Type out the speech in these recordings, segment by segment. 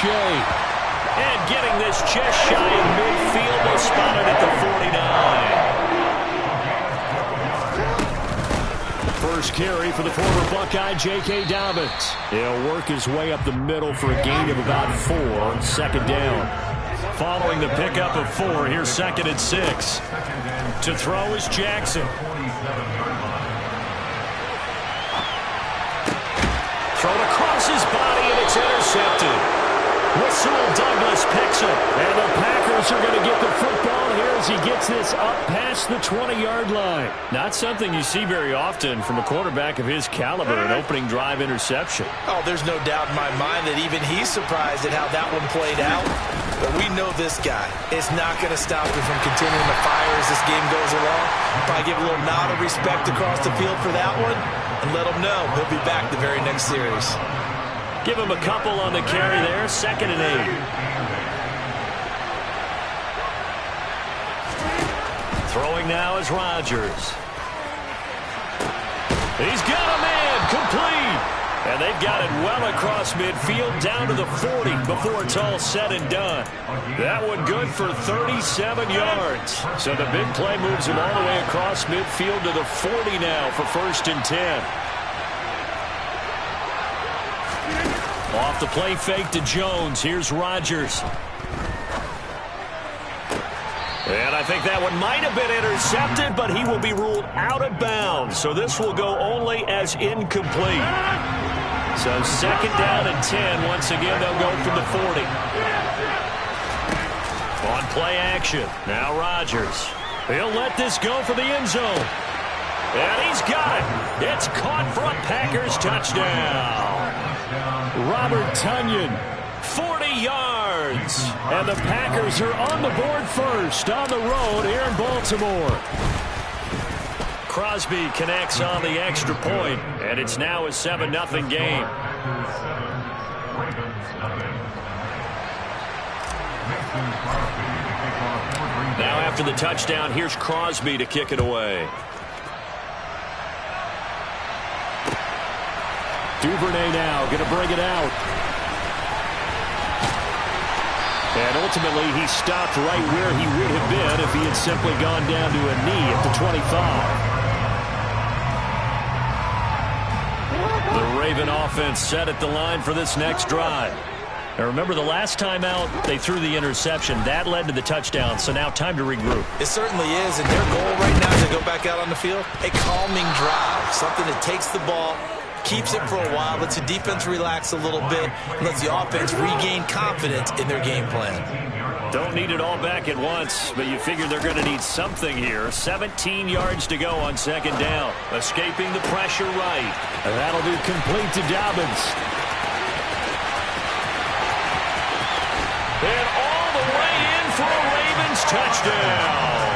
And getting this just shy of midfield, they spot it at the 49. First carry for the former Buckeye, J.K. Dobbins. He'll work his way up the middle for a gain of about 4 on second down. Following the pickup of 4, here's 2nd and 6. To throw is Jackson. Thrown across his body, and it's intercepted. Rasul Douglas picks it, and the Packers are going to get the football here as he gets this up past the 20-yard line. Not something you see very often from a quarterback of his caliber, an opening drive interception. Oh, there's no doubt in my mind that even he's surprised at how that one played out. But we know this guy is not going to stop him from continuing to fire as this game goes along. Probably give a little nod of respect across the field for that one, and let him know he'll be back the very next series. Give him a couple on the carry there. 2nd and 8. Throwing now is Rodgers. He's got a man complete. And they've got it well across midfield down to the 40 before it's all said and done. That one good for 37 yards. So the big play moves him all the way across midfield to the 40 now for 1st and 10. Off the play fake to Jones. Here's Rodgers. And I think that one might have been intercepted, but he will be ruled out of bounds. So this will go only as incomplete. So 2nd down and 10. Once again, they'll go from the 40. On play action. Now Rodgers. He'll let this go for the end zone. And he's got it. It's caught for a Packers touchdown. Robert Tonyan, 40 yards. And the Packers are on the board first on the road here in Baltimore. Crosby connects on the extra point, and it's now a 7-0 game. Now after the touchdown, here's Crosby to kick it away. Duvernay now going to bring it out. And ultimately, he stopped right where he would have been if he had simply gone down to a knee at the 25. The Raven offense set at the line for this next drive. Now remember, the last time out, they threw the interception. That led to the touchdown, so now time to regroup. It certainly is, and their goal right now is to go back out on the field. A calming drive, something that takes the ball, keeps it for a while, lets the defense relax a little bit, lets the offense regain confidence in their game plan. Don't need it all back at once, but you figure they're going to need something here. 17 yards to go on 2nd down. Escaping the pressure right. And that'll be complete to Dobbins. And all the way in for a Ravens touchdown.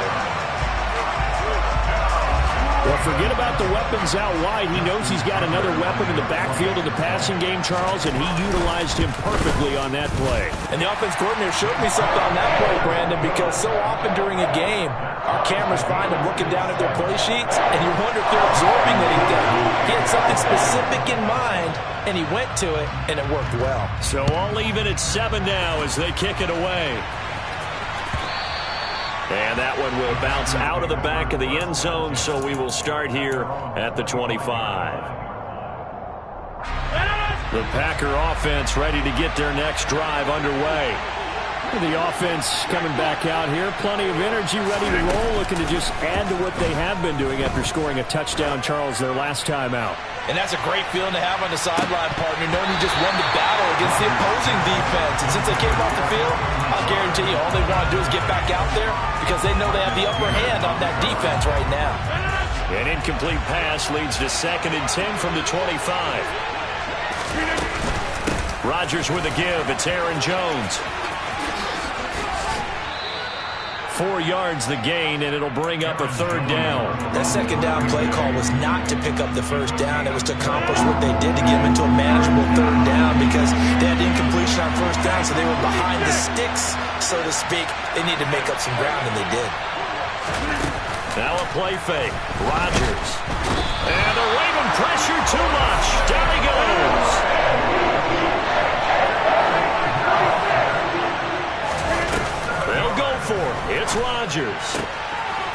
Well, forget about the weapons out wide. He knows he's got another weapon in the backfield in the passing game, Charles, and he utilized him perfectly on that play. And the offense coordinator showed me something on that play, Brandon, because so often during a game, our cameras find them looking down at their play sheets, and you wonder if they're absorbing anything. He had something specific in mind, and he went to it, and it worked well. So all even at 7 now as they kick it away. And that one will bounce out of the back of the end zone, so we will start here at the 25. The Packer offense ready to get their next drive underway. The offense coming back out here. Plenty of energy, ready to roll, looking to just add to what they have been doing after scoring a touchdown, Charles, their last time out. And that's a great feeling to have on the sideline, partner, knowing you just won the battle against the opposing defense. And since they came off the field, I'll guarantee you all they want to do is get back out there because they know they have the upper hand on that defense right now. An incomplete pass leads to 2nd and 10 from the 25. Rodgers with a give. It's Aaron Jones. 4 yards the gain, and it'll bring up a 3rd down. That 2nd down play call was not to pick up the 1st down. It was to accomplish what they did to get them into a manageable 3rd down because they had incompletion on 1st down, so they were behind the sticks, so to speak. They needed to make up some ground, and they did. Now a play fake. Rodgers. And the Raven pressure too much. Down he goes. It's Rodgers.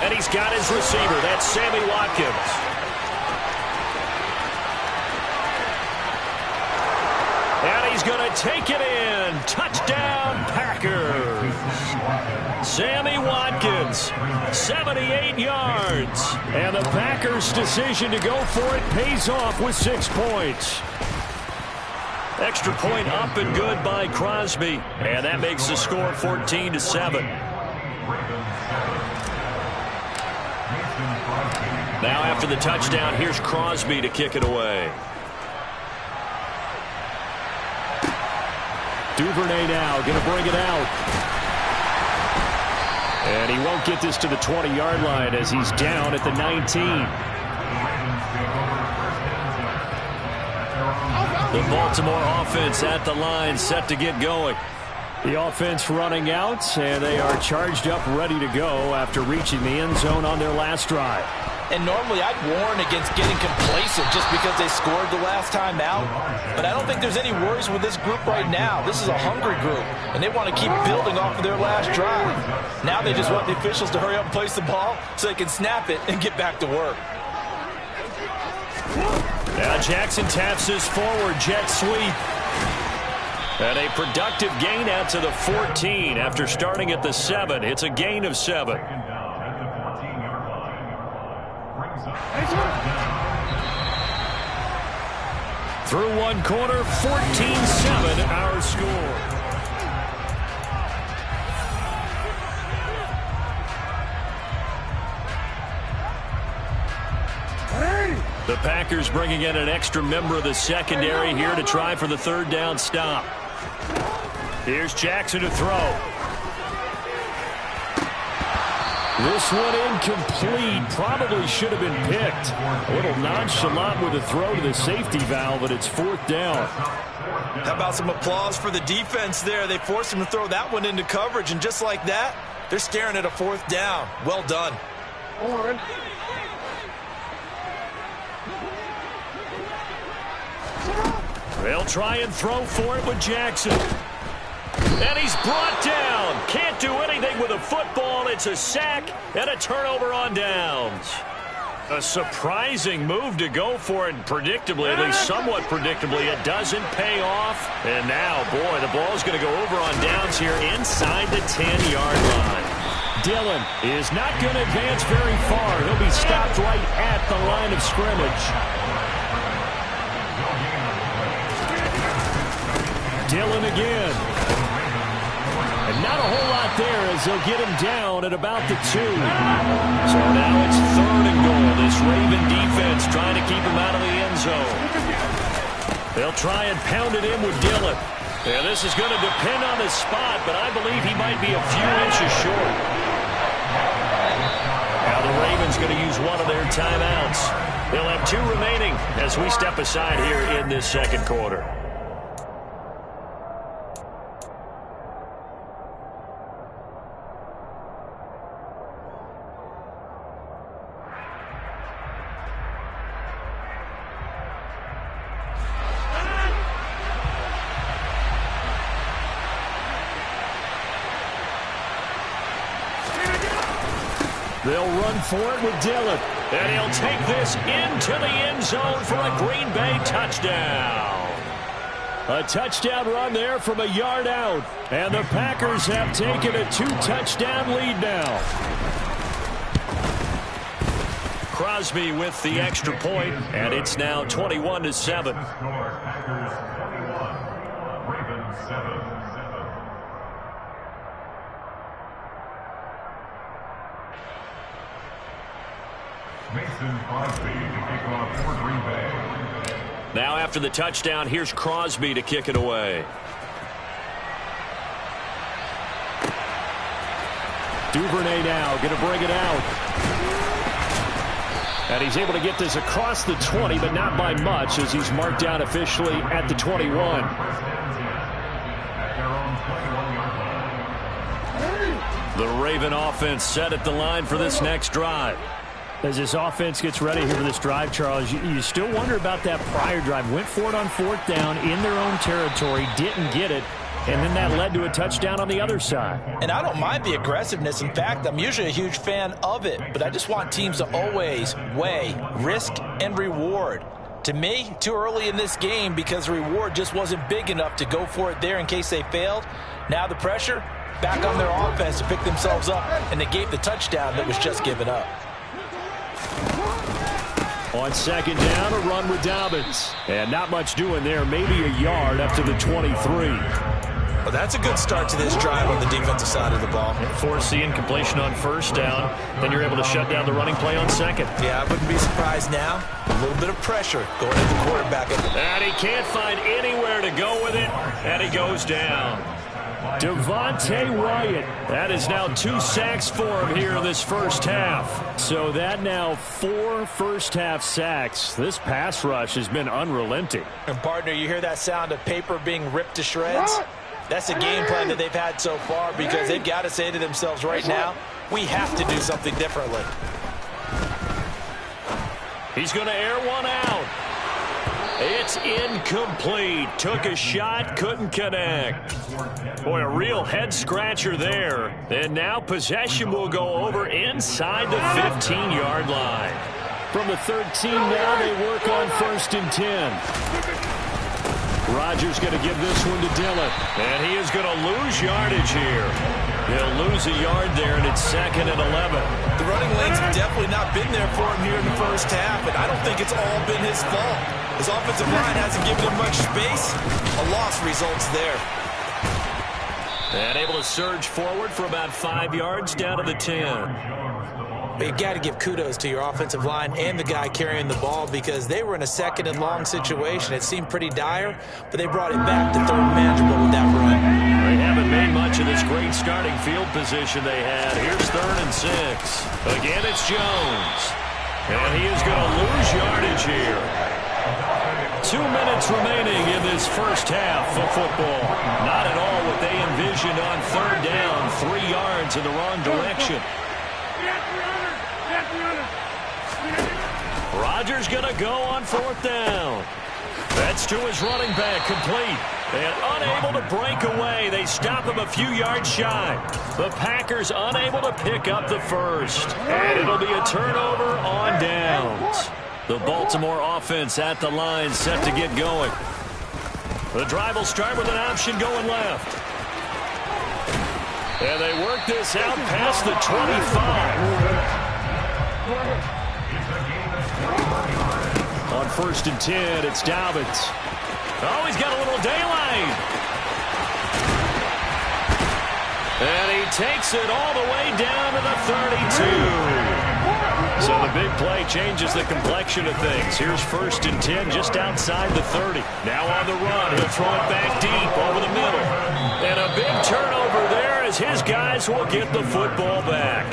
And he's got his receiver. That's Sammy Watkins. And he's going to take it in. Touchdown, Packers. Sammy Watkins, 78 yards. And the Packers' decision to go for it pays off with 6 points. Extra point up and good by Crosby. And that makes the score 14-7. Now after the touchdown, here's Crosby to kick it away. Duvernay now going to bring it out. And he won't get this to the 20-yard line as he's down at the 19. The Baltimore offense at the line, set to get going. The offense running out, and they are charged up, ready to go after reaching the end zone on their last drive. And normally I'd warn against getting complacent just because they scored the last time out. But I don't think there's any worries with this group right now. This is a hungry group, and they want to keep building off of their last drive. Now they just want the officials to hurry up and place the ball so they can snap it and get back to work. Now Jackson taps his forward jet sweep. And a productive gain out to the 14 after starting at the 7. It's a gain of 7. Through one quarter, 14-7 our score. The Packers bringing in an extra member of the secondary here to try for the third down stop. Here's Jackson to throw. This one incomplete. Probably should have been picked. A little nonchalant with a throw to the safety valve, but it's fourth down. How about some applause for the defense there? They forced him to throw that one into coverage, and just like that, they're staring at a fourth down. Well done. They'll try and throw for it with Jackson. And he's brought down. Can't do anything with a football. It's a sack and a turnover on downs. A surprising move to go for it, predictably, at least somewhat predictably. It doesn't pay off. And now, boy, the ball's going to go over on downs here inside the 10-yard line. Dillon is not going to advance very far. He'll be stopped right at the line of scrimmage. Dillon again. And not a whole lot there as they'll get him down at about the 2. So now it's 3rd and goal. This Raven defense trying to keep him out of the end zone. They'll try and pound it in with Dillon. Yeah, this is going to depend on the spot, but I believe he might be a few inches short. Now the Ravens going to use one of their timeouts. They'll have 2 remaining as we step aside here in this second quarter. They'll run for it with Dillon. And he'll take this into the end zone for a Green Bay touchdown. A touchdown run there from a yard out. And the Packers have taken a 2-touchdown lead now. Crosby with the extra point, and it's now 21-7. Now after the touchdown, here's Crosby to kick it away. Duvernay now going to bring it out. And he's able to get this across the 20, but not by much as he's marked down officially at the 21. The Raven offense set at the line for this next drive. As this offense gets ready here for this drive, Charles, you still wonder about that prior drive. Went for it on 4th down in their own territory, didn't get it. and then that led to a touchdown on the other side. And I don't mind the aggressiveness. In fact, I'm usually a huge fan of it, but I just want teams to always weigh risk and reward. To me, too early in this game because the reward just wasn't big enough to go for it there in case they failed. Now the pressure back on their offense to pick themselves up and negate the touchdown that was just given up. On second down, a run with Dobbins. And not much doing there, maybe a yard up to the 23. Well, that's a good start to this drive on the defensive side of the ball. Force the incompletion on first down. Then you're able to shut down the running play on second. Yeah, I wouldn't be surprised now. A little bit of pressure going at the quarterback. And he can't find anywhere to go with it. And he goes down. Devontae Wyatt. That is now 2 sacks for him here in this first half. So that now 4 first-half sacks. This pass rush has been unrelenting. And, partner, you hear that sound of paper being ripped to shreds? That's a game plan that they've had so far because they've got to say to themselves right now, we have to do something differently. He's going to air one out. It's incomplete. Took a shot, couldn't connect. Boy, a real head-scratcher there. And now possession will go over inside the 15-yard line. From the 13 now, they work on 1st and 10. Rodgers going to give this one to Dillon. And he is going to lose yardage here. He'll lose a yard there, and it's 2nd and 11. The running lanes have definitely not been there for him here in the first half, and I don't think it's all been his fault. His offensive line hasn't given him much space. A loss results there. And able to surge forward for about 5 yards down to the 10. You've got to give kudos to your offensive line and the guy carrying the ball because they were in a 2nd and long situation. It seemed pretty dire, but they brought it back to 3rd manageable with that run. They haven't made much of this great starting field position they had. Here's 3rd and 6. Again, it's Jones. And he is going to lose yardage here. 2 minutes remaining in this first half of football. Not at all what they envisioned on 3rd down. 3 yards in the wrong direction. Rodgers going to go on 4th down. That's to his running back, complete. And unable to break away. They stop him a few yards shy. The Packers unable to pick up the first. And it'll be a turnover on downs. The Baltimore offense at the line set to get going. The drive will start with an option going left. And they work this out past the 25. On 1st and 10, it's Dobbins. Oh, he's got a little daylight. And he takes it all the way down to the 32. So the big play changes the complexion of things. Here's 1st and 10 just outside the 30. Now on the run, he'll throw it back deep over the middle. And a big turnover there as his guys will get the football back.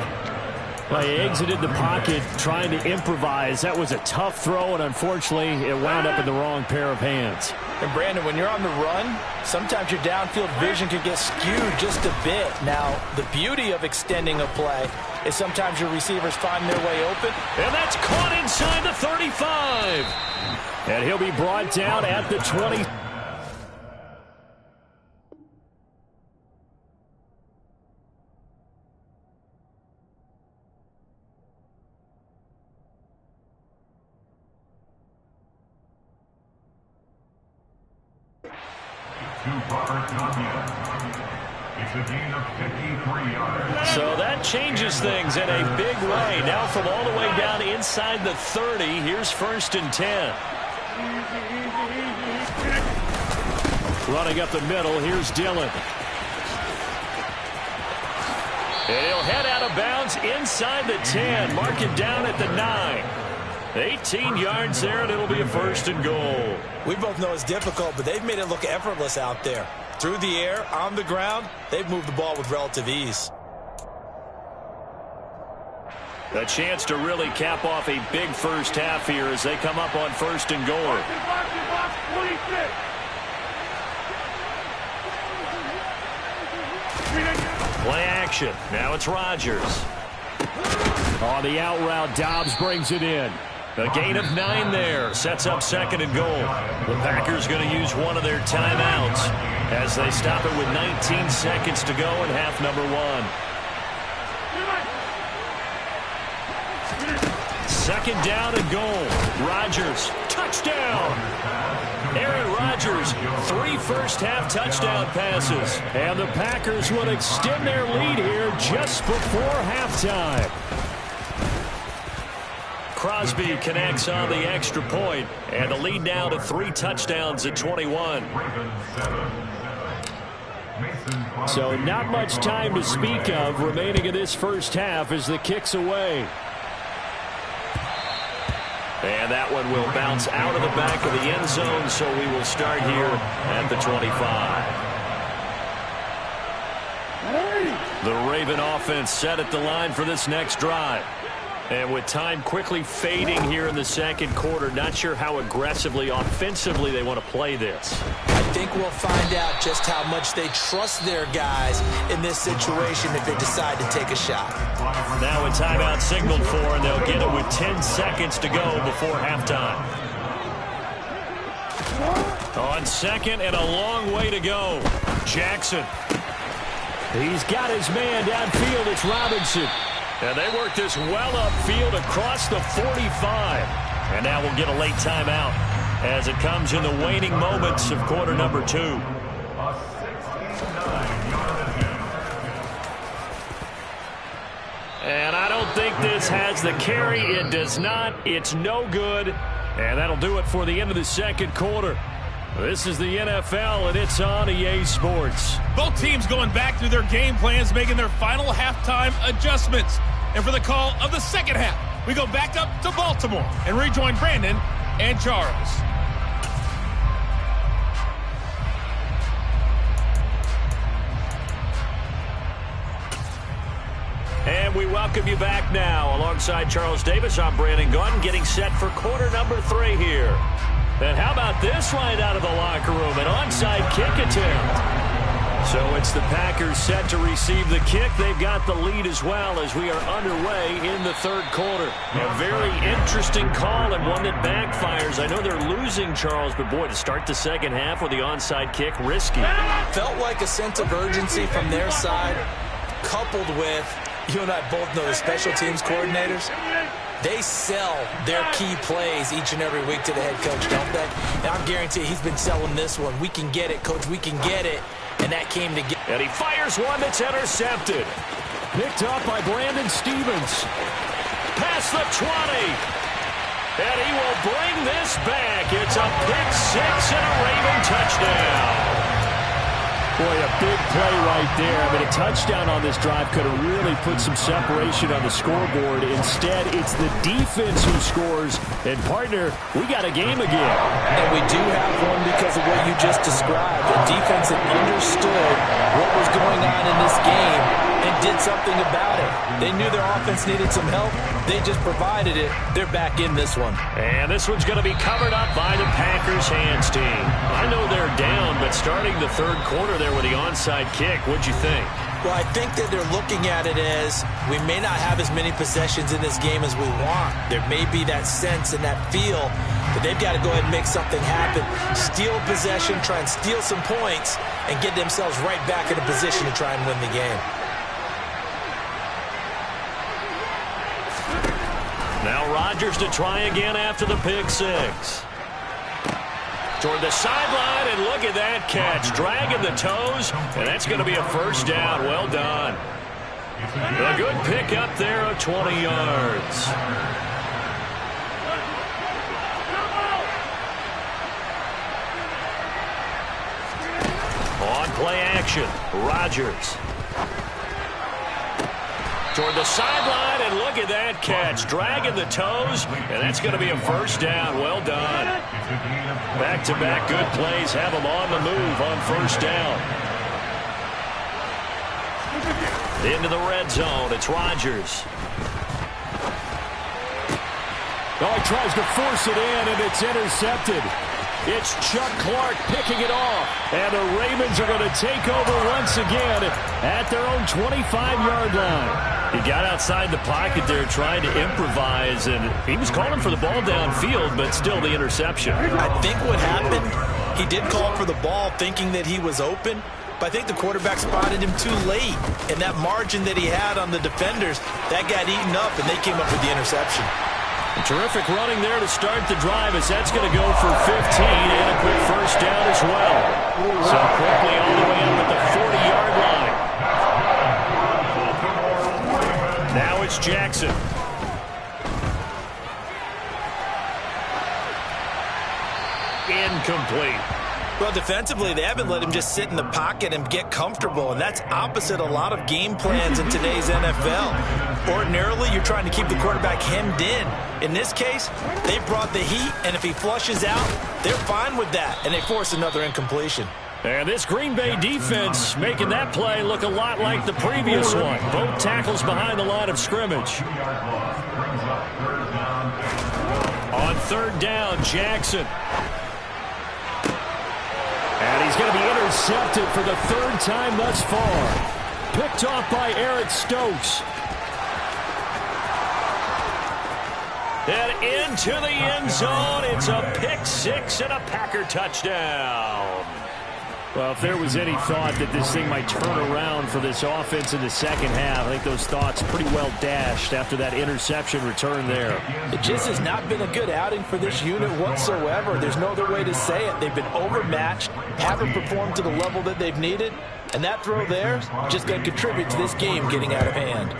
Well, he exited the pocket trying to improvise. That was a tough throw, and unfortunately, it wound up in the wrong pair of hands. And, Brandon, when you're on the run, sometimes your downfield vision can get skewed just a bit. Now, the beauty of extending a play is sometimes your receivers find their way open. And that's caught inside the 35. And he'll be brought down at the 20. So that changes things in a big way. Now from all the way down inside the 30, here's 1st and 10. Running up the middle, here's Dillon. And he'll head out of bounds inside the 10. Mark it down at the 9. 18 yards there, and it'll be a 1st and goal. We both know it's difficult, but they've made it look effortless out there. Through the air, on the ground, they've moved the ball with relative ease. A chance to really cap off a big first half here as they come up on 1st and goal. Play action. Now it's Rodgers. On the out route, Dobbs brings it in. A gain of 9 there. Sets up 2nd and goal. The Packers going to use one of their timeouts as they stop it with 19 seconds to go in half number 1. 2nd down and goal. Rodgers, touchdown. Aaron Rodgers, 3 first-half touchdown passes. And the Packers would extend their lead here just before halftime. Crosby connects on the extra point, and the lead now to 3 touchdowns at 21. So not much time to speak of remaining in this first half as the kick's away. And that one will bounce out of the back of the end zone, so we will start here at the 25. The Raven offense set at the line for this next drive. And with time quickly fading here in the 2nd quarter, not sure how aggressively, offensively they want to play this. I think we'll find out just how much they trust their guys in this situation if they decide to take a shot. Now a timeout signaled for, and they'll get it with 10 seconds to go before halftime. On 2nd and a long way to go. Jackson. He's got his man downfield. It's Robinson. And they work this well upfield across the 45. And now we'll get a late timeout as it comes in the waning moments of quarter number 2. And I don't think this has the carry. It does not. It's no good. And that'll do it for the end of the 2nd quarter. This is the NFL, and it's on EA Sports. Both teams going back through their game plans, making their final halftime adjustments. And for the call of the 2nd half, we go back up to Baltimore and rejoin Brandon and Charles. And we welcome you back now. Alongside Charles Davis, I'm Brandon Gaudin, getting set for quarter number 3 here. And how about this right out of the locker room? An onside kick attempt. So it's the Packers set to receive the kick. They've got the lead as well as we are underway in the 3rd quarter. A very interesting call and one that backfires. I know they're losing, Charles, but boy, to start the 2nd half with the onside kick, risky. Felt like a sense of urgency from their side, coupled with, you and I both know the special teams coordinators. They sell their key plays each and every week to the head coach, don't they? And I'm guaranteed he's been selling this one. We can get it, coach. We can get it. And that came to get. And he fires one that's intercepted. Picked up by Brandon Stephens. Past the 20. And he will bring this back. It's a pick 6 and a Raven touchdown. Boy, a big play right there. I mean, a touchdown on this drive could have really put some separation on the scoreboard. Instead, it's the defense who scores. And, partner, we got a game again. And we do have one because of what you just described. The defense that understood what was going on in this game and did something about it. They knew their offense needed some help. They just provided it. They're back in this one. And this one's going to be covered up by the Packers hands team. I know they're down, but starting the 3rd quarter there with the onside kick, what'd you think? Well, I think that they're looking at it as we may not have as many possessions in this game as we want. There may be that sense and that feel, but they've got to go ahead and make something happen. Steal possession, try and steal some points, and get themselves right back in a position to try and win the game. Now Rodgers to try again after the pick 6. Toward the sideline, and look at that catch. Dragging the toes, and that's going to be a first down. Well done. A good pick up there of 20 yards. On play action, Rodgers. Toward the sideline, and look at that catch. Dragging the toes, and that's going to be a first down. Well done. Back-to-back good plays have them on the move on first down. Into the red zone, it's Rodgers. Oh, he tries to force it in, and it's intercepted. It's Chuck Clark picking it off. And the Ravens are going to take over once again at their own 25-yard line. He got outside the pocket there trying to improvise, and he was calling for the ball downfield, but still the interception. I think what happened, he did call for the ball thinking that he was open, but I think the quarterback spotted him too late. And that margin that he had on the defenders, that got eaten up, and they came up with the interception. Terrific running there to start the drive, as that's going to go for 15 and a quick first down as well. So quickly all the way up at the 40-yard line. Now it's Jackson. Incomplete. Well, defensively, they haven't let him just sit in the pocket and get comfortable, and that's opposite a lot of game plans in today's NFL. Ordinarily, you're trying to keep the quarterback hemmed in. In this case, they brought the heat, and if he flushes out, they're fine with that, and they force another incompletion. And this Green Bay defense making that play look a lot like the previous one. Both tackles behind the line of scrimmage. On third down, Jackson. And he's going to be intercepted for the third time thus far. Picked off by Eric Stokes. And into the end zone. It's a pick six and a Packer touchdown. Well, if there was any thought that this thing might turn around for this offense in the second half, I think those thoughts pretty well dashed after that interception return there. It just has not been a good outing for this unit whatsoever. There's no other way to say it. They've been overmatched, haven't performed to the level that they've needed, and that throw there just going to contribute to this game getting out of hand.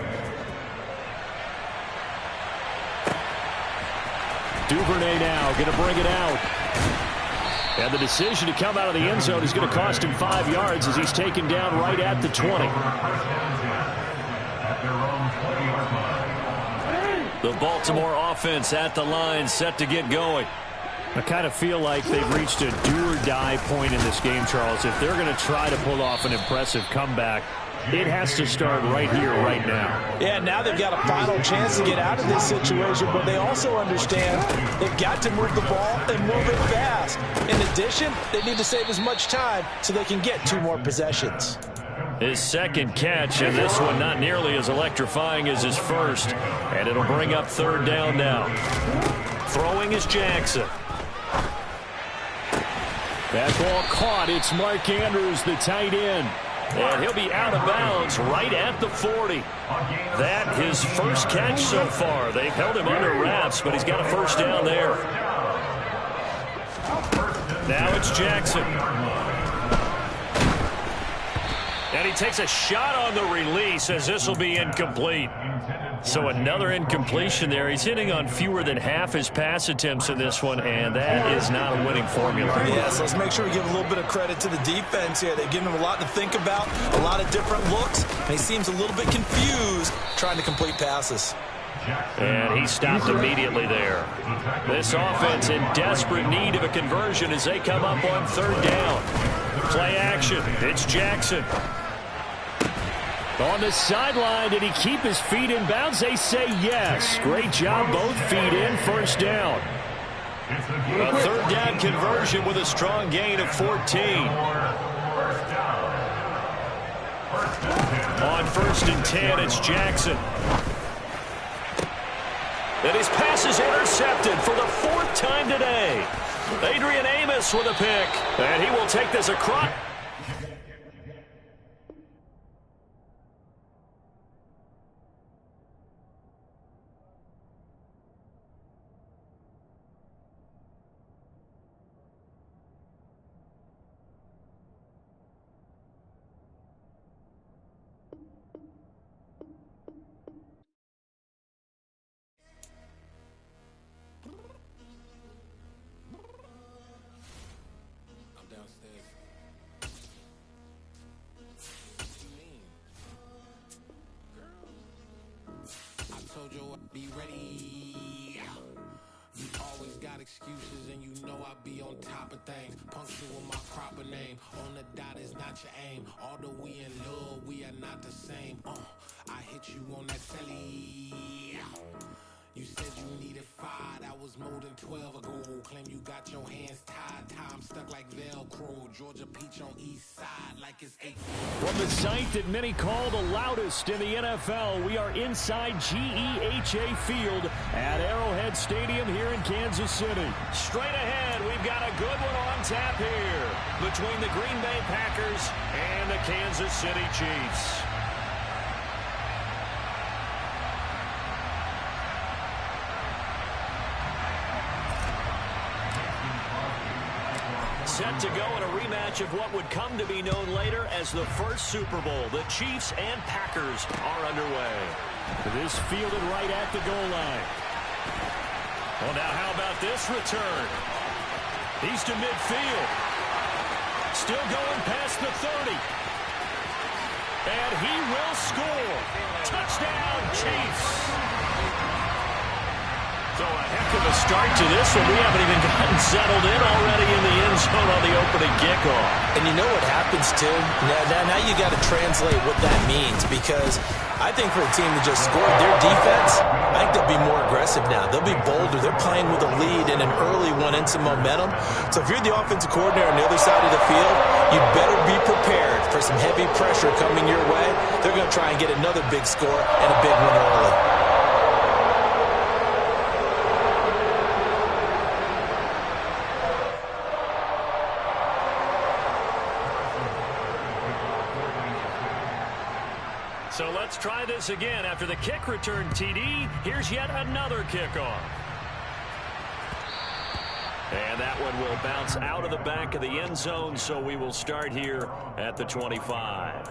Duvernay now going to bring it out. And the decision to come out of the end zone is going to cost him 5 yards as he's taken down right at the 20. The Baltimore offense at the line, set to get going. I kind of feel like they've reached a do-or-die point in this game, Charles. If they're going to try to pull off an impressive comeback, it has to start right here, right now. Yeah, now they've got a final chance to get out of this situation, but they also understand they've got to move the ball and move it fast. In addition, they need to save as much time so they can get 2 more possessions. His second catch, and this one not nearly as electrifying as his first. And it'll bring up third down now. Throwing is Jackson. That ball caught. It's Mark Andrews, the tight end. And he'll be out of bounds right at the 40. That his first catch so far. They've held him under wraps, but he's got a first down there. Now it's Jackson. And he takes a shot on the release as this will be incomplete. So another incompletion there. He's hitting on fewer than half his pass attempts in this one, and that is not a winning formula. Yes, let's make sure we give a little bit of credit to the defense here. They've given him a lot to think about, a lot of different looks, and he seems a little bit confused trying to complete passes. And he stopped immediately there. This offense in desperate need of a conversion as they come up on third down. Play action. It's Jackson. On the sideline, did he keep his feet in bounds? They say yes. Great job, both feet in, first down. A third down conversion with a strong gain of 14. On first and 10, it's Jackson. And his pass is intercepted for the 4th time today. Adrian Amos with a pick. And he will take this across. Be ready. You always got excuses and you know I be on top of things. Punctual with my proper name. On the dot is not your aim. Although we in love, we are not the same. I hit you on that celly. You said you needed 5, that was more than 12 ago. Claim you got your hands tied, time stuck like Velcro. Georgia Peach on east side like it's 8. From the site that many call the loudest in the NFL, we are inside GEHA Field at Arrowhead Stadium here in Kansas City. Straight ahead, we've got a good one on tap here between the Green Bay Packers and the Kansas City Chiefs. Set to go in a rematch of what would come to be known later as the first Super Bowl. The Chiefs and Packers are underway. This fielded right at the goal line. Well, now how about this return? He's to midfield. Still going past the 30. And he will score. Touchdown, Chiefs. So a heck of a start to this one. We haven't even gotten settled in already in the end zone on the opening kickoff. And you know what happens, too? Now you got to translate what that means, because I think for a team that just scored their defense, I think they'll be more aggressive now. They'll be bolder. They're playing with a lead and an early one and some momentum. So if you're the offensive coordinator on the other side of the field, you better be prepared for some heavy pressure coming your way. They're going to try and get another big score and a big one early. So let's try this again. After the kick return TD, here's yet another kickoff. And that one will bounce out of the back of the end zone, so we will start here at the 25.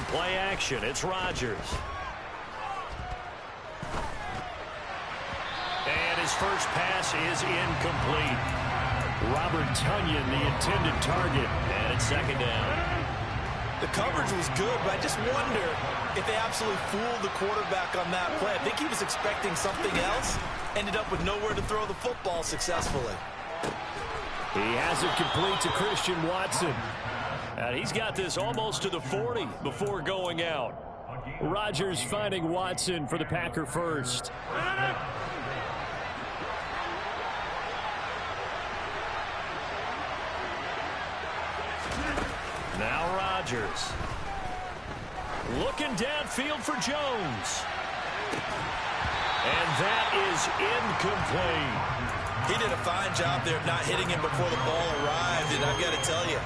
Play action, it's Rodgers. And his first pass is incomplete. Robert Tonyan, the intended target, and it's second down. The coverage was good, but I just wonder if they absolutely fooled the quarterback on that play. I think he was expecting something else, ended up with nowhere to throw the football successfully. He has it complete to Christian Watson. And he's got this almost to the 40 before going out. Rodgers finding Watson for the Packer first. Now Rodgers. Looking downfield for Jones. And that is incomplete. He did a fine job there of not hitting him before the ball arrived, and I've got to tell you,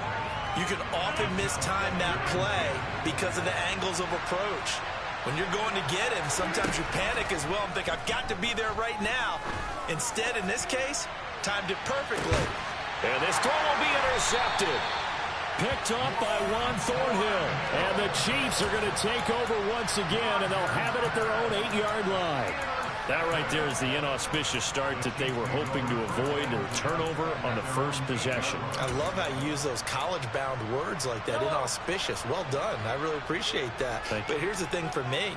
you can often mistime that play because of the angles of approach. When you're going to get him, sometimes you panic as well and think, I've got to be there right now. Instead, in this case, timed it perfectly. And this throw will be intercepted. Picked off by Juan Thornhill. And the Chiefs are going to take over once again, and they'll have it at their own 8-yard line. That right there is the inauspicious start that they were hoping to avoid, a turnover on the first possession. I love how you use those college-bound words like that, inauspicious. Well done. I really appreciate that. But here's the thing for me.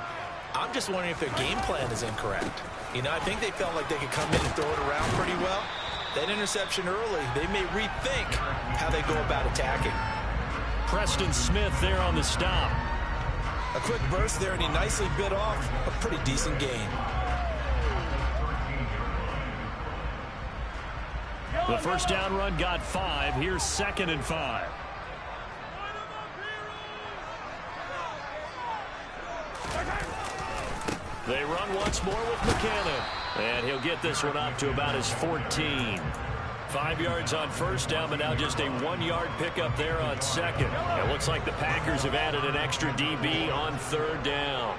I'm just wondering if their game plan is incorrect. You know, I think they felt like they could come in and throw it around pretty well. That interception early, they may rethink how they go about attacking. Preston Smith there on the stop. A quick burst there, and he nicely bit off a pretty decent gain. The first down run got 5. Here's 2nd and 5. They run once more with McKinnon. And he'll get this one up to about his 14. 5 yards on first down, but now just a 1-yard pickup there on second. It looks like the Packers have added an extra DB on 3rd down.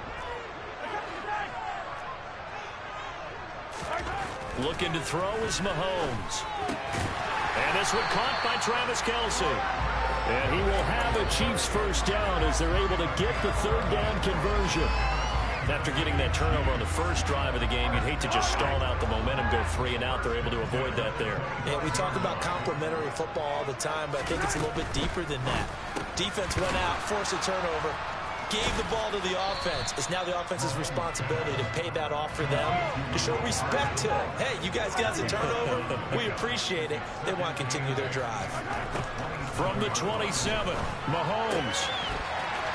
Looking to throw is Mahomes. And this one caught by Travis Kelce. And he will have a Chiefs first down as they're able to get the 3rd down conversion. After getting that turnover on the first drive of the game, you'd hate to just stall out the momentum, go 3 and out. They're able to avoid that there. Yeah, we talk about complementary football all the time, but I think it's a little bit deeper than that. Defense went out, forced a turnover, gave the ball to the offense. It's now the offense's responsibility to pay that off for them, to show respect to it. Hey, you guys got a turnover? We appreciate it. They want to continue their drive. From the 27, Mahomes.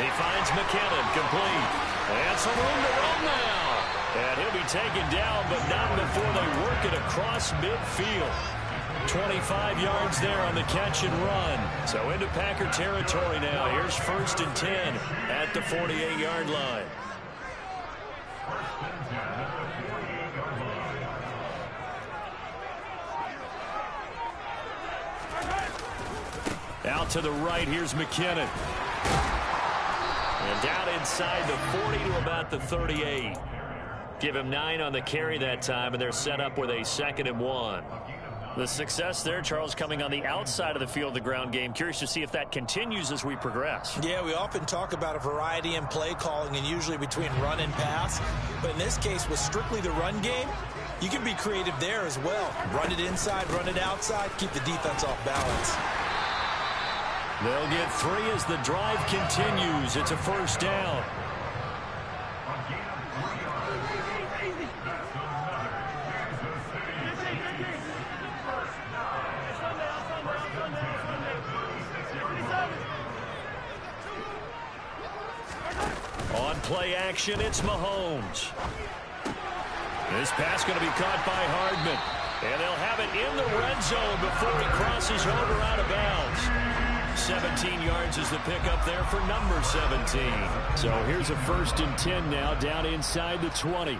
He finds McKinnon, complete. And some room to run now. And he'll be taken down, but not before they work it across midfield. 25 yards there on the catch and run. So into Packer territory now. Here's 1st and 10 at the 48-yard line. Out to the right, here's McKinnon. And down inside the 40 to about the 38. Give him 9 on the carry that time, and they're set up with a 2nd and 1. The success there, Charles, coming on the outside of the field, the ground game. Curious to see if that continues as we progress. Yeah, we often talk about a variety in play calling and usually between run and pass. But in this case, with strictly the run game, you can be creative there as well. Run it inside, run it outside, keep the defense off balance. They'll get 3 as the drive continues. It's a 1st down. On play action, it's Mahomes. This pass going to be caught by Hardman. And they'll have it in the red zone before he crosses over out of bounds. 17 yards is the pickup there for number 17. So here's a 1st and 10 now, down inside the 20.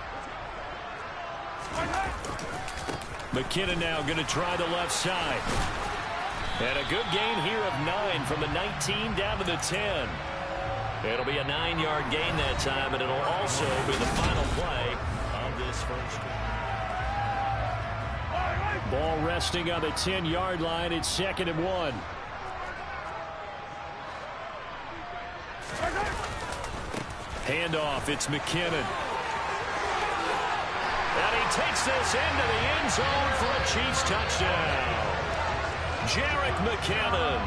McKinnon now going to try the left side. And a good gain here of 9 from the 19 down to the 10. It'll be a 9-yard gain that time, and it'll also be the final play of this first one. Ball resting on the 10-yard line. It's 2nd and 1. Handoff, it's McKinnon. And he takes this into the end zone for a Chiefs touchdown. Jerick McKinnon,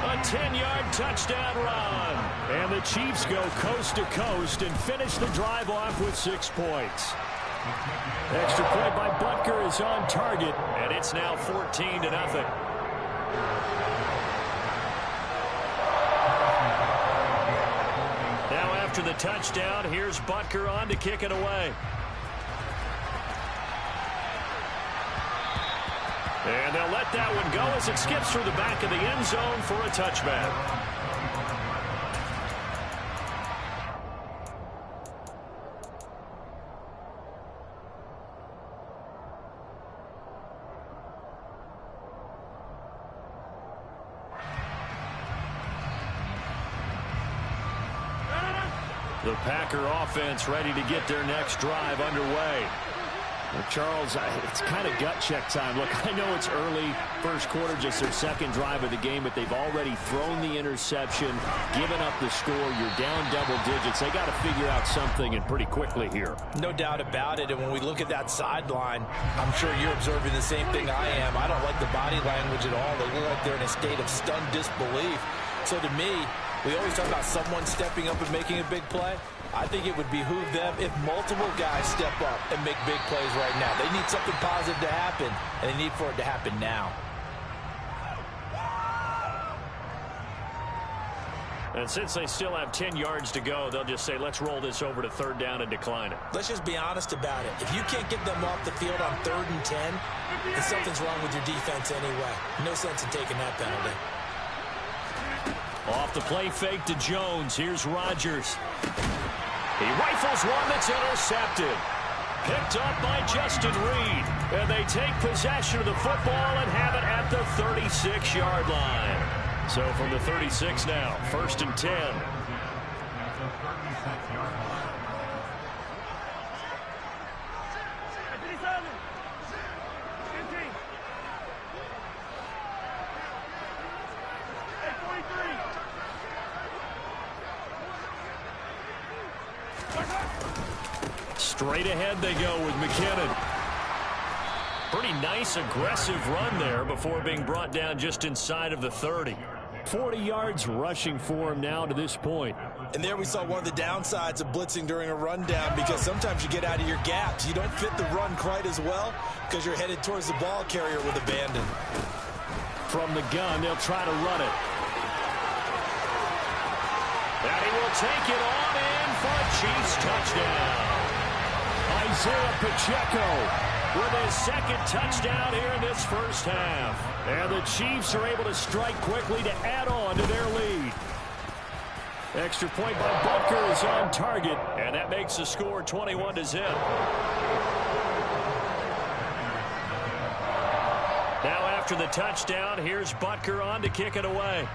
a 10-yard touchdown run. And the Chiefs go coast to coast and finish the drive off with 6 points. Extra point by Butker is on target, and it's now 14-0. After the touchdown, here's Butker on to kick it away. And they'll let that one go as it skips through the back of the end zone for a touchback. The Packer offense ready to get their next drive underway. Well, Charles, it's kind of gut check time. Look, I know it's early, first quarter, just their 2nd drive of the game, but they've already thrown the interception, given up the score. You're down double digits. They got to figure out something, and pretty quickly here. No doubt about it, and when we look at that sideline, I'm sure you're observing the same thing I am. I don't like the body language at all. They look like they're in a state of stunned disbelief. So to me, we always talk about someone stepping up and making a big play. I think it would behoove them if multiple guys step up and make big plays right now. They need something positive to happen, and they need for it to happen now. And since they still have 10 yards to go, they'll just say, let's roll this over to 3rd down and decline it. Let's just be honest about it. If you can't get them off the field on 3rd and 10, then something's wrong with your defense anyway. No sense in taking that penalty. Off the play fake to Jones. Here's Rodgers. He rifles one that's intercepted. Picked up by Justin Reed. And they take possession of the football and have it at the 36-yard line. So from the 36 now, 1st and 10. Straight ahead they go with McKinnon. Pretty nice, aggressive run there before being brought down just inside of the 30. 40 yards rushing for him now to this point. And there we saw one of the downsides of blitzing during a rundown, because sometimes you get out of your gaps. You don't fit the run quite as well because you're headed towards the ball carrier with abandon. From the gun, they'll try to run it. And he will take it on in for a Chiefs touchdown. Isaiah Pacheco with his second touchdown here in this first half. And the Chiefs are able to strike quickly to add on to their lead. Extra point by Butker is on target, and that makes the score 21-0. Now after the touchdown, here's Butker on to kick it away.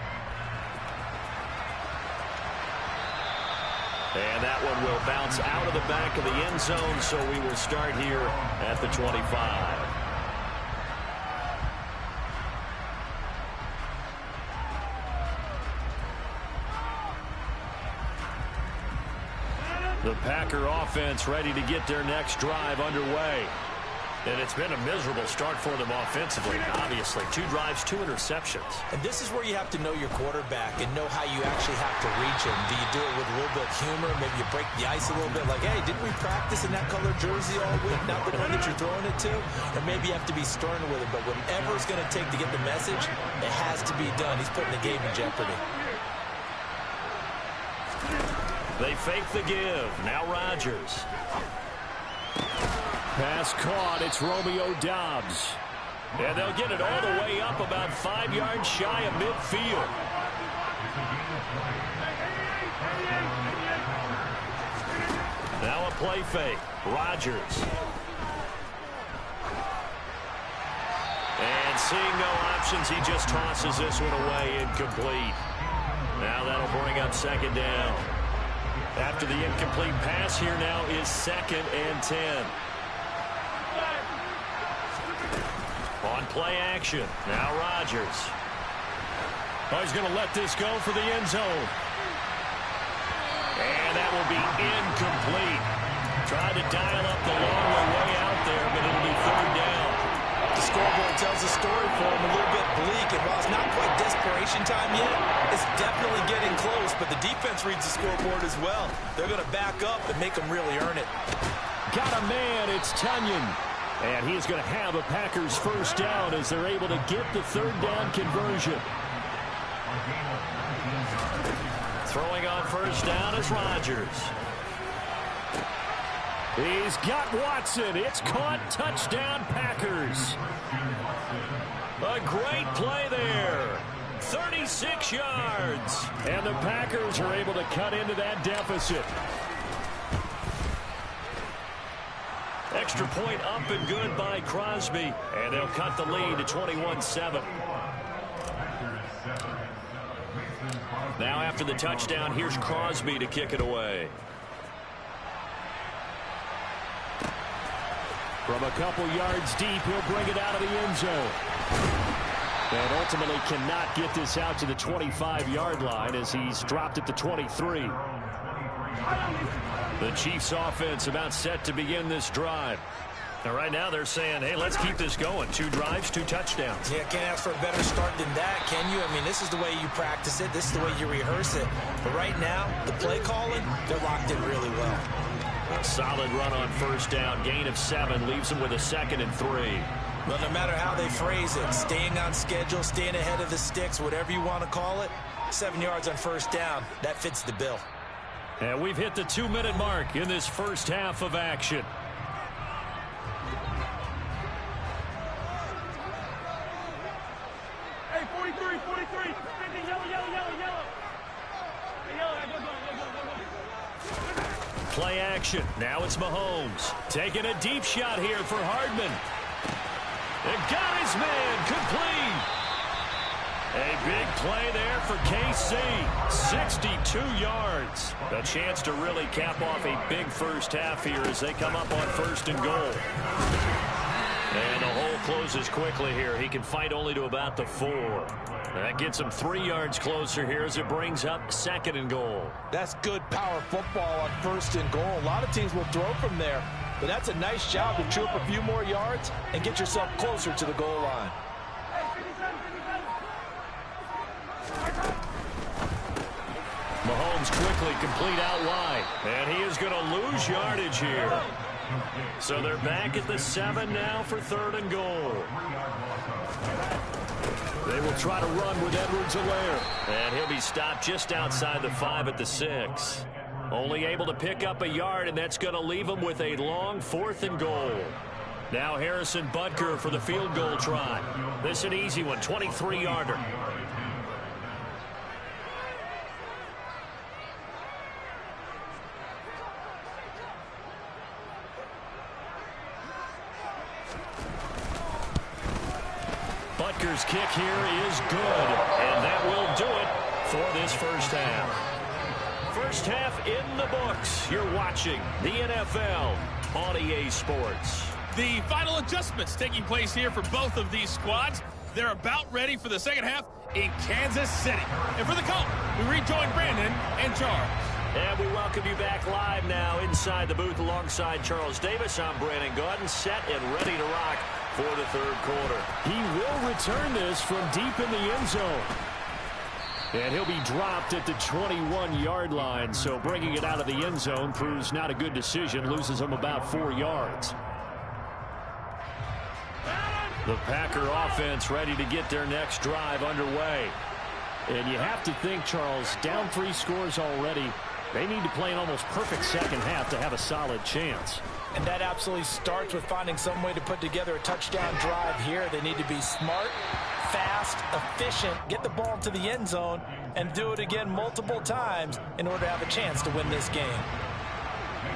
And that one will bounce out of the back of the end zone, so we will start here at the 25. The Packer offense ready to get their next drive underway. And it's been a miserable start for them offensively, obviously. 2 drives, 2 interceptions. And this is where you have to know your quarterback and know how you actually have to reach him. Do you do it with a little bit of humor? Maybe you break the ice a little bit, like, hey, didn't we practice in that color jersey all week, not the one that you're throwing it to? Or maybe you have to be stern with it, but whatever it's going to take to get the message, it has to be done. He's putting the game in jeopardy. They fake the give. Now Rodgers. Pass caught. It's Romeo Doubs. And they'll get it all the way up about 5 yards shy of midfield. Now a play fake. Rodgers. And seeing no options, he just tosses this one away, incomplete. Now that'll bring up second down. After the incomplete pass, here now is 2nd and 10. On play action. Now Rodgers. Oh, he's going to let this go for the end zone. And that will be incomplete. Tried to dial up the long way out there, but it'll be 3rd down. The scoreboard tells the story for him, a little bit bleak, and while it's not quite desperation time yet, it's definitely getting close, but the defense reads the scoreboard as well. They're going to back up and make them really earn it. Got a man, it's Tunyon. And he's going to have a Packers first down as they're able to get the 3rd down conversion. Throwing on first down is Rodgers. He's got Watson. It's caught. Touchdown, Packers. A great play there. 36 yards. And the Packers are able to cut into that deficit. Extra point up and good by Crosby. And they'll cut the lead to 21-7. Now after the touchdown, here's Crosby to kick it away. From a couple yards deep, he'll bring it out of the end zone. And ultimately cannot get this out to the 25-yard line as he's dropped at the 23. The Chiefs offense about set to begin this drive. Now right now they're saying, hey, let's keep this going. 2 drives, 2 touchdowns. Yeah, can't ask for a better start than that, can you? I mean, this is the way you practice it. This is the way you rehearse it. But right now, the play calling, they're locked in really well. A solid run on first down. Gain of 7 leaves them with a 2nd and 3. Well, no matter how they phrase it, staying on schedule, staying ahead of the sticks, whatever you want to call it, 7 yards on first down, that fits the bill. And we've hit the 2-minute mark in this first half of action. Hey, 43, 50, yellow. Hey, yellow, go. Play action. Now it's Mahomes. Taking a deep shot here for Hardman. It got his man. Complete. A big play there for KC. 62 yards. A chance to really cap off a big first half here as they come up on 1st and goal. And the hole closes quickly here. He can fight only to about the 4. That gets him 3 yards closer here as it brings up 2nd and goal. That's good power football on 1st and goal. A lot of teams will throw from there, but that's a nice job to chew up a few more yards and get yourself closer to the goal line. Mahomes quickly complete out wide, and he is going to lose yardage here. So they're back at the 7 now for 3rd and goal. They will try to run with Edwards-Helaire, and he'll be stopped just outside the 5 at the 6. Only able to pick up a yard, and that's going to leave him with a long 4th and goal. Now Harrison Butker for the field goal try. This is an easy one, 23-yarder. Butker's kick here is good, and that will do it for this first half. First half in the books. You're watching the NFL on EA Sports. The final adjustments taking place here for both of these squads. They're about ready for the second half in Kansas City. And for the call, we rejoin Brandon and Charles. And we welcome you back live now inside the booth alongside Charles Davis. I'm Brandon Gaudin, set and ready to rock for the 3rd quarter. He will return this from deep in the end zone. And he'll be dropped at the 21-yard line, so bringing it out of the end zone proves not a good decision, loses him about 4 yards. The Packer offense ready to get their next drive underway. And you have to think, Charles, down 3 scores already. They need to play an almost perfect second half to have a solid chance. And that absolutely starts with finding some way to put together a touchdown drive here. They need to be smart, fast, efficient, get the ball to the end zone, and do it again multiple times in order to have a chance to win this game.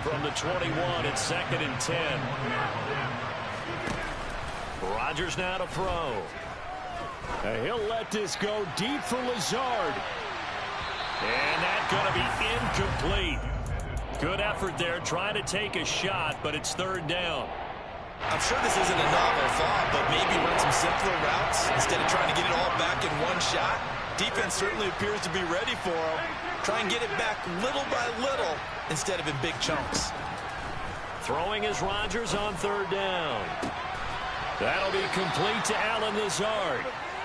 From the 21, it's 2nd and 10. Rodgers now to throw. He'll let this go deep for Lazard. And that's going to be incomplete. Good effort there, trying to take a shot, but it's 3rd down. I'm sure this isn't a novel thought, but maybe run some simpler routes instead of trying to get it all back in one shot. Defense certainly appears to be ready for him. Try and get it back little by little instead of in big chunks. Throwing is Rodgers on 3rd down. That'll be complete to Allen Lazard.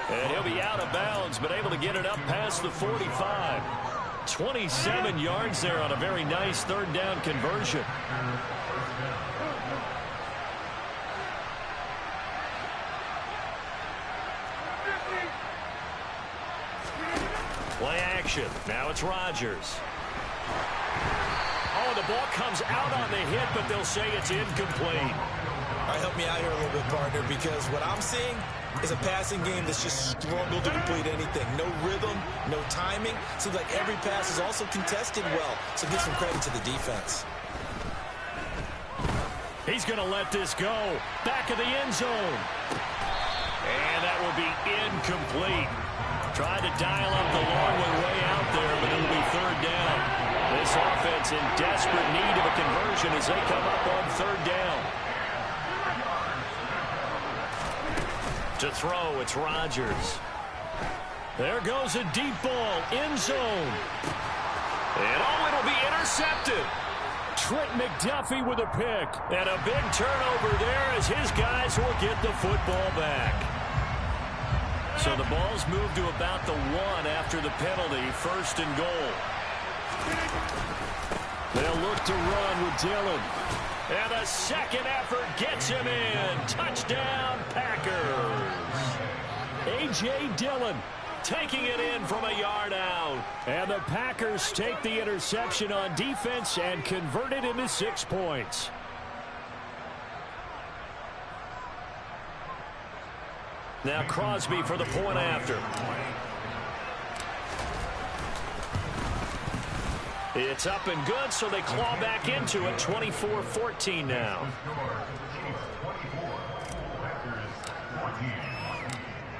And he'll be out of bounds, but able to get it up past the 45. 27 yards there on a very nice 3rd down conversion. Play action. Now it's Rodgers. Oh, the ball comes out on the hit, but they'll say it's incomplete. All right, help me out here a little bit, partner, because what I'm seeing is a passing game that's just struggled to complete anything. No rhythm, no timing. Seems like every pass is also contested well, so give some credit to the defense. He's going to let this go. Back of the end zone. And that will be incomplete. Tried to dial up the long one way out there, but it'll be 3rd down. This offense in desperate need of a conversion as they come up on 3rd down. To throw, it's Rodgers. There goes a deep ball, end zone. And oh, it'll be intercepted. Trent McDuffie with a pick. And a big turnover there as his guys will get the football back. So the ball's moved to about the 1 after the penalty, 1st and goal. They'll look to run with Dillon. And a second effort gets him in. Touchdown, Packers. A.J. Dillon taking it in from a yard out. And the Packers take the interception on defense and convert it into 6 points. Now Crosby for the point after. It's up and good, so they claw back into it. 24-14 now.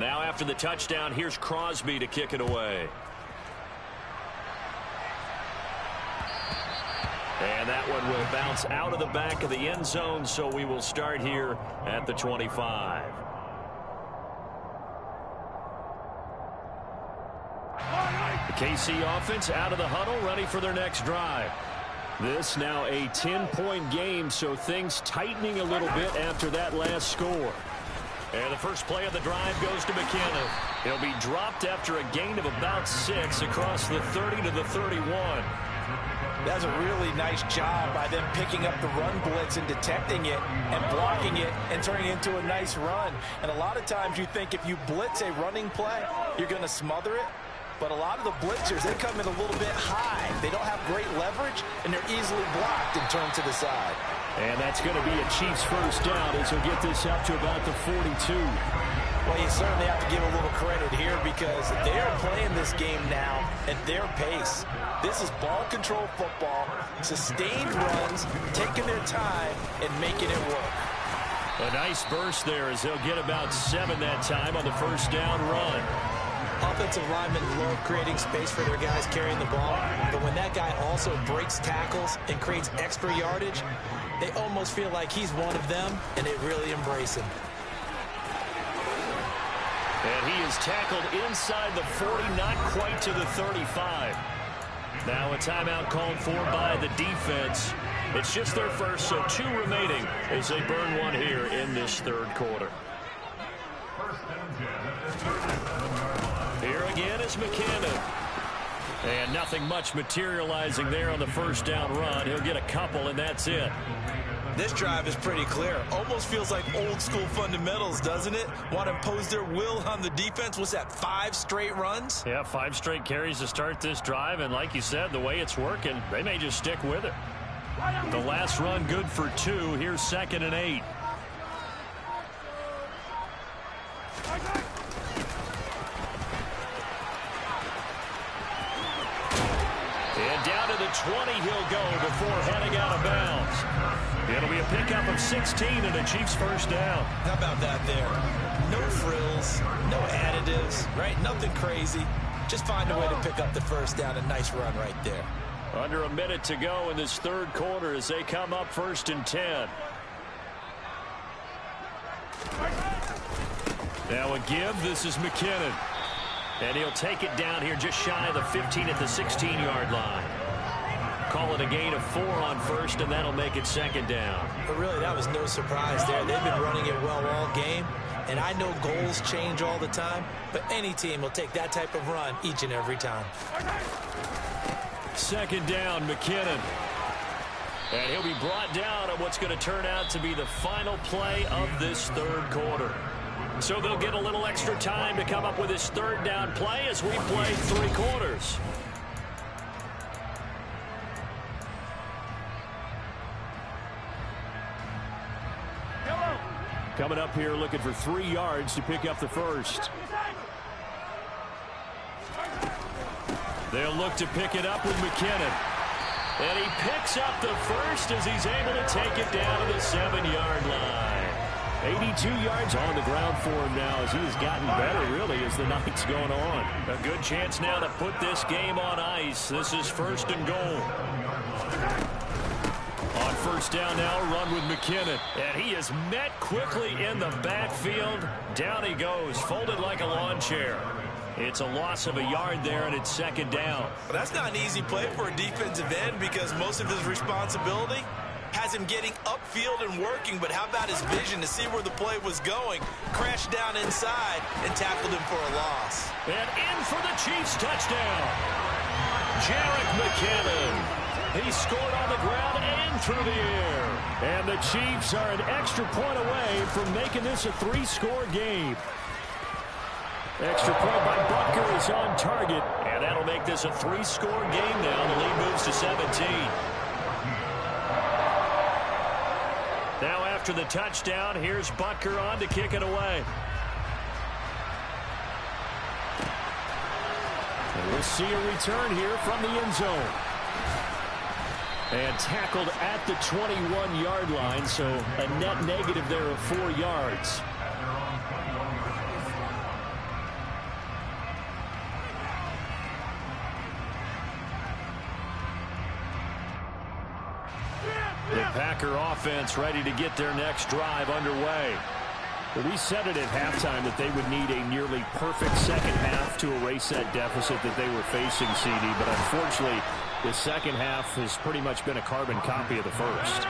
Now after the touchdown, here's Crosby to kick it away. And that one will bounce out of the back of the end zone, so we will start here at the 25. KC offense out of the huddle, ready for their next drive. This now a 10-point game, so things tightening a little bit after that last score. And the first play of the drive goes to McKinnon. He'll be dropped after a gain of about 6 across the 30 to the 31. That's a really nice job by them picking up the run blitz and detecting it and blocking it and turning it into a nice run. And a lot of times you think if you blitz a running play, you're going to smother it. But a lot of the blitzers, they come in a little bit high. They don't have great leverage, and they're easily blocked and turned to the side. And that's going to be a Chiefs first down as he'll get this up to about the 42. Well, you certainly have to give a little credit here because they are playing this game now at their pace. This is ball control football, sustained runs, taking their time, and making it work. A nice burst there as they'll get about 7 that time on the first down run. Offensive linemen love creating space for their guys carrying the ball, but when that guy also breaks tackles and creates extra yardage, they almost feel like he's one of them, and they really embrace him. And he is tackled inside the 40, not quite to the 35. Now a timeout called for by the defense. It's just their first, so 2 remaining as they burn one here in this third quarter. Here again is McKinnon. And nothing much materializing there on the first down run. He'll get a couple, and that's it. This drive is pretty clear. Almost feels like old school fundamentals, doesn't it? Want to impose their will on the defense. What's that, 5 straight runs? Yeah, 5 straight carries to start this drive. And like you said, the way it's working, they may just stick with it. The last run good for 2. Here's 2nd and 8. And down to the 20 he'll go before heading out of bounds. It'll be a pickup of 16 and a Chiefs first down. How about that there? No frills, no additives, right? Nothing crazy. Just find a way to pick up the first down. A nice run right there. Under a minute to go in this third quarter as they come up 1st and 10. Now a give. This is McKinnon. And he'll take it down here just shy of the 15 at the 16-yard line. Call it a gain of 4 on first, and that'll make it 2nd down. But really, that was no surprise there. They've been running it well all game. And I know goals change all the time, but any team will take that type of run each and every time. 2nd down, McKinnon. And he'll be brought down on what's going to turn out to be the final play of this third quarter. So they'll get a little extra time to come up with this 3rd down play as we play 3 quarters. Coming up here looking for 3 yards to pick up the first. They'll look to pick it up with McKinnon. And he picks up the first as he's able to take it down to the 7-yard line. 82 yards on the ground for him now as he has gotten better, really, as the night's going on. A good chance now to put this game on ice. This is 1st and goal. On first down now, a run with McKinnon. And he is met quickly in the backfield. Down he goes, folded like a lawn chair. It's a loss of a yard there, and it's 2nd down. Well, that's not an easy play for a defensive end because most of his responsibility has him getting upfield and working, but how about his vision to see where the play was going? Crashed down inside and tackled him for a loss. And in for the Chiefs touchdown. Jerick McKinnon. He scored on the ground and through the air. And the Chiefs are an extra point away from making this a 3-score game. Extra point by Butker is on target, and that'll make this a 3-score game now. The lead moves to 17. Now after the touchdown, here's Butker on to kick it away. And we'll see a return here from the end zone. And tackled at the 21-yard line, so a net negative there of 4 yards. The Packer offense ready to get their next drive underway. Well, we said it at halftime that they would need a nearly perfect second half to erase that deficit that they were facing, CD. But unfortunately, the second half has pretty much been a carbon copy of the first.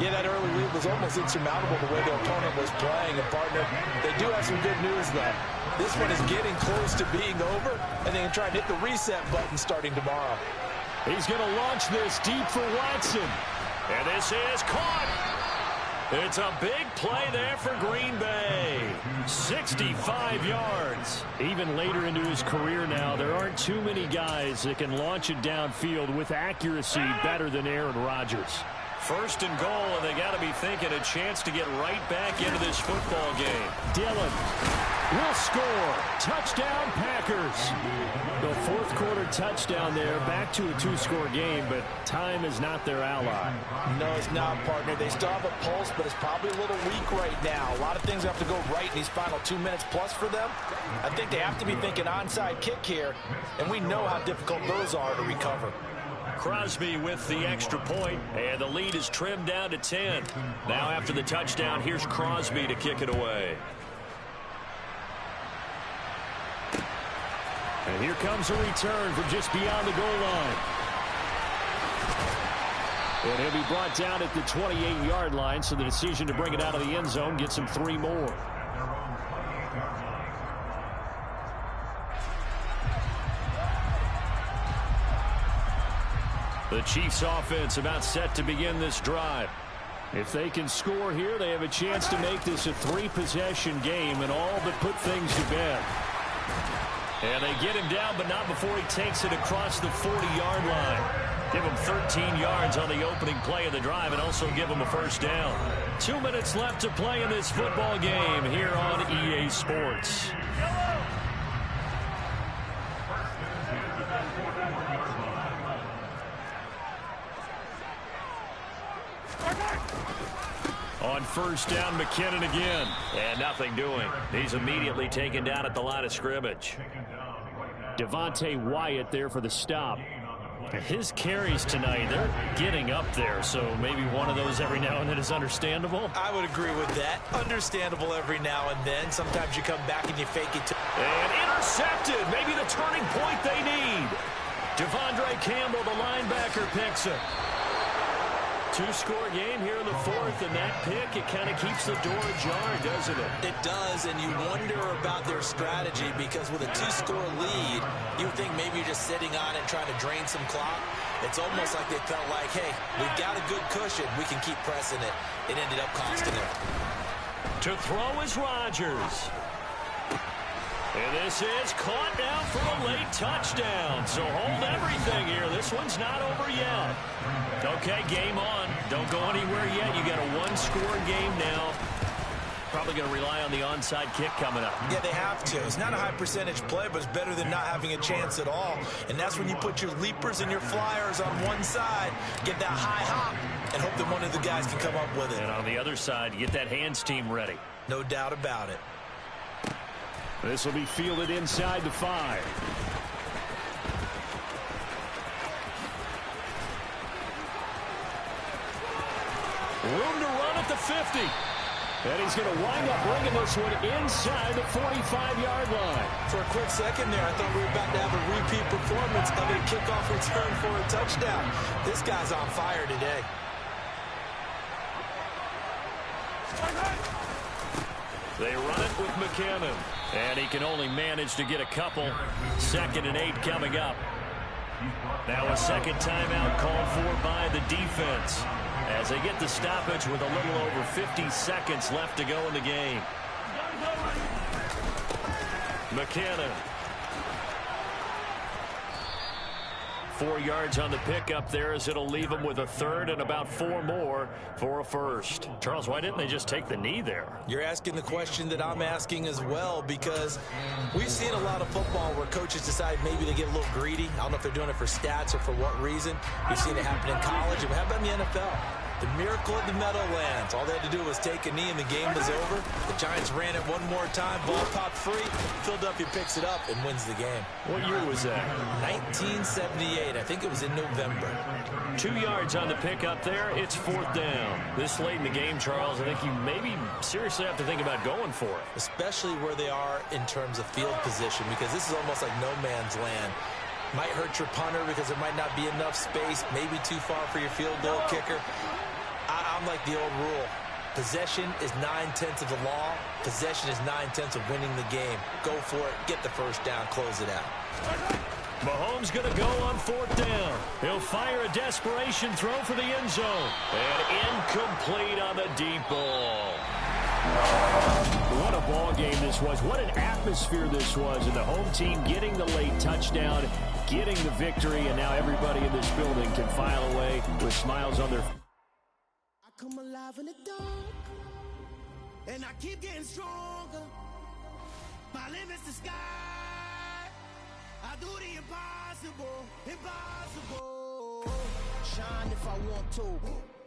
Yeah, that early lead was almost insurmountable the way the opponent was playing. And, partner, they do have some good news, though. This one is getting close to being over, and they can try and hit the reset button starting tomorrow. He's going to launch this deep for Watson. And this is caught. It's a big play there for Green Bay. 65 yards. Even later into his career now, there aren't too many guys that can launch it downfield with accuracy better than Aaron Rodgers. First and goal, and they got to be thinking a chance to get right back into this football game. Dillon will score. Touchdown, Packers. The fourth quarter touchdown there, back to a two-score game, but time is not their ally. No, it's not, partner. They still have a pulse, but it's probably a little weak right now. A lot of things have to go right in these final 2 minutes plus for them. I think they have to be thinking onside kick here, and we know how difficult those are to recover. Crosby with the extra point, and the lead is trimmed down to 10. Now after the touchdown, here's Crosby to kick it away. And here comes a return from just beyond the goal line. And he'll be brought down at the 28-yard line, so the decision to bring it out of the end zone gets him 3 more. The Chiefs offense about set to begin this drive. If they can score here, they have a chance to make this a 3-possession game and all but put things to bed. And they get him down, but not before he takes it across the 40-yard line. Give him 13 yards on the opening play of the drive and also give him a first down. 2 minutes left to play in this football game here on EA Sports. On first down, McKinnon again. And nothing doing. He's immediately taken down at the line of scrimmage. Devontae Wyatt there for the stop. His carries tonight, they're getting up there, so maybe one of those every now and then is understandable. I would agree with that. Understandable every now and then. Sometimes you come back and you fake it. And intercepted. Maybe the turning point they need. Devondre Campbell, the linebacker, picks it. 2-score game here in the fourth, and that pick, it kind of keeps the door ajar, doesn't it? It does, and you wonder about their strategy because with a 2-score lead, you think maybe you're just sitting on it trying to drain some clock. It's almost like they felt like, hey, we've got a good cushion. We can keep pressing it. It ended up costing them. To throw is Rodgers. And this is caught now for a late touchdown. So hold everything here. This one's not over yet. Okay, game on. Don't go anywhere yet. You got a 1-score game now. Probably going to rely on the onside kick coming up. Yeah, they have to. It's not a high percentage play, but it's better than not having a chance at all. And that's when you put your leapers and your flyers on one side, get that high hop, and hope that one of the guys can come up with it. And on the other side, get that hands team ready. No doubt about it. This will be fielded inside the 5. Room to run at the 50. And he's going to wind up bringing this one inside the 45-yard line. For a quick second there, I thought we were about to have a repeat performance of a kickoff return for a touchdown. This guy's on fire today. They run it with McKinnon. And he can only manage to get a couple. 2nd and 8 coming up. Now a second timeout called for by the defense as they get the stoppage with a little over 50 seconds left to go in the game. McKinnon. 4 yards on the pickup there as it'll leave them with a 3rd and about 4 more for a first. Charles, why didn't they just take the knee there? You're asking the question that I'm asking as well, because we've seen a lot of football where coaches decide maybe they get a little greedy. I don't know if they're doing it for stats or for what reason. We've seen it happen in college. And how about in the NFL? The miracle of the Meadowlands. All they had to do was take a knee and the game was over. The Giants ran it one more time. Ball popped free. Philadelphia picks it up and wins the game. What year was that? 1978. I think it was in November. 2 yards on the pickup there. It's 4th down. This late in the game, Charles, I think you maybe seriously have to think about going for it. Especially where they are in terms of field position, because this is almost like no man's land. Might hurt your punter because there might not be enough space, maybe too far for your field goal kicker. I'm like the old rule. Possession is 9/10 of the law. Possession is 9/10 of winning the game. Go for it. Get the first down. Close it out. Mahomes going to go on 4th down. He'll fire a desperation throw for the end zone. And incomplete on the deep ball. What a ball game this was. What an atmosphere this was. And the home team getting the late touchdown, getting the victory, and now everybody in this building can file away with smiles on their faces. Come alive in the dark, and I keep getting stronger. My limit's the sky. I do the impossible, impossible. Shine if I want to.